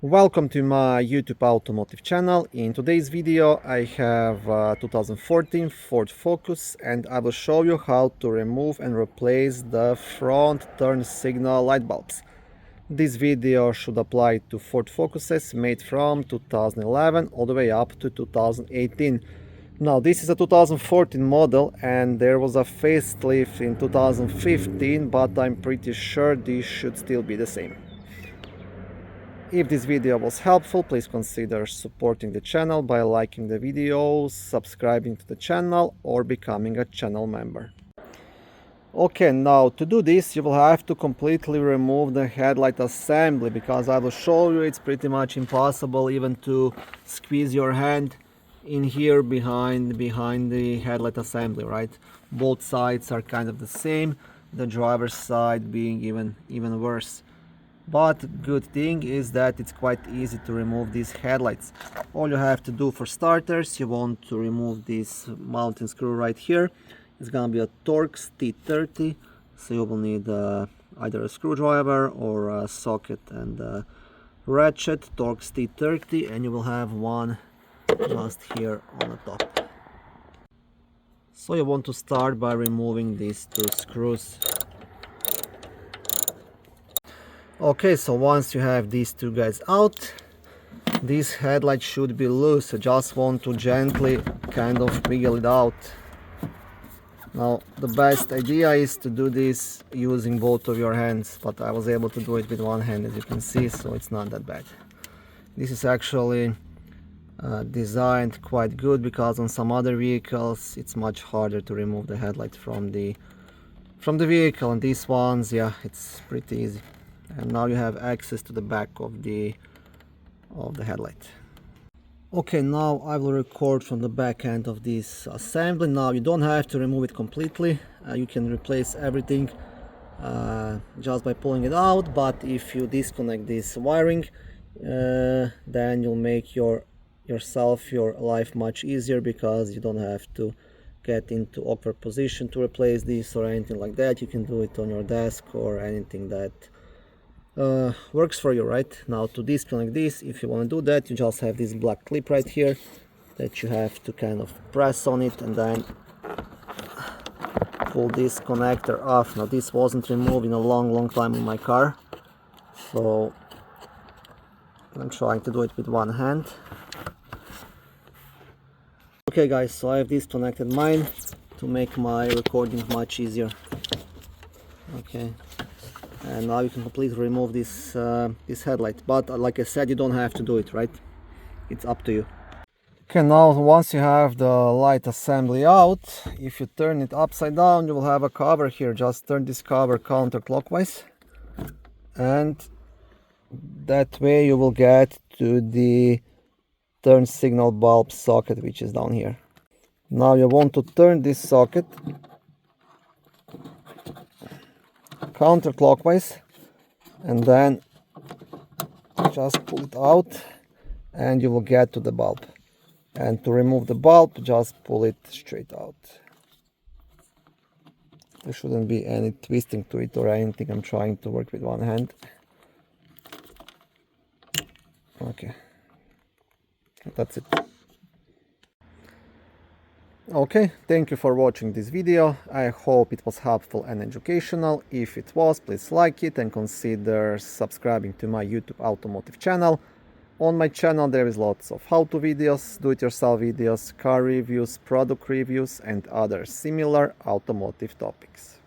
Welcome to my YouTube automotive channel. In today's video I have 2014 Ford Focus and I will show you how to remove and replace the front turn signal light bulbs. This video should apply to Ford Focuses made from 2011 all the way up to 2018. Now this is a 2014 model and there was a facelift in 2015, but I'm pretty sure this should still be the same. If this video was helpful, please consider supporting the channel by liking the video, subscribing to the channel or becoming a channel member. Okay, now to do this you will have to completely remove the headlight assembly, because I will show you it's pretty much impossible even to squeeze your hand in here behind the headlight assembly, right? Both sides are kind of the same, the driver's side being even worse. But good thing is that it's quite easy to remove these headlights. All you have to do for starters, you want to remove this mounting screw right here. It's gonna be a Torx T30, so you will need either a screwdriver or a socket and a ratchet. Torx T30, and you will have one just here on the top. So you want to start by removing these two screws. Okay, so once you have these two guys out, this headlight should be loose. You just want to gently kind of wiggle it out. Now the best idea is to do this using both of your hands, but I was able to do it with one hand, as you can see, so it's not that bad. This is actually designed quite good, because on some other vehicles it's much harder to remove the headlight from the vehicle, and these ones, yeah, it's pretty easy. And now you have access to the back of the headlight. Okay, now I will record from the back end of this assembly. Now you don't have to remove it completely. You can replace everything just by pulling it out, but if you disconnect this wiring, then you'll make your life much easier, because you don't have to get into awkward position to replace this or anything like that. You can do it on your desk or anything that works for you. Right now, to disconnect this, if you want to do that, you just have this black clip right here that you have to kind of press on it and then pull this connector off. Now this wasn't removed in a long time in my car, so I'm trying to do it with one hand. Okay guys, so I have disconnected mine to make my recording much easier. Okay, and now you can completely remove this headlight, but like I said, you don't have to do it, right? It's up to you. Okay, now once you have the light assembly out, if you turn it upside down, you will have a cover here. Just turn this cover counterclockwise, and that way you will get to the turn signal bulb socket, which is down here. Now you want to turn this socket counterclockwise and then just pull it out and you will get to the bulb. And to remove the bulb, just pull it straight out. There shouldn't be any twisting to it or anything. I'm trying to work with one hand. Okay, that's it. Okay, thank you for watching this video. I hope it was helpful and educational. If it was, please like it and consider subscribing to my YouTube automotive channel. On my channel there is lots of how-to videos, do-it-yourself videos, car reviews, product reviews and other similar automotive topics.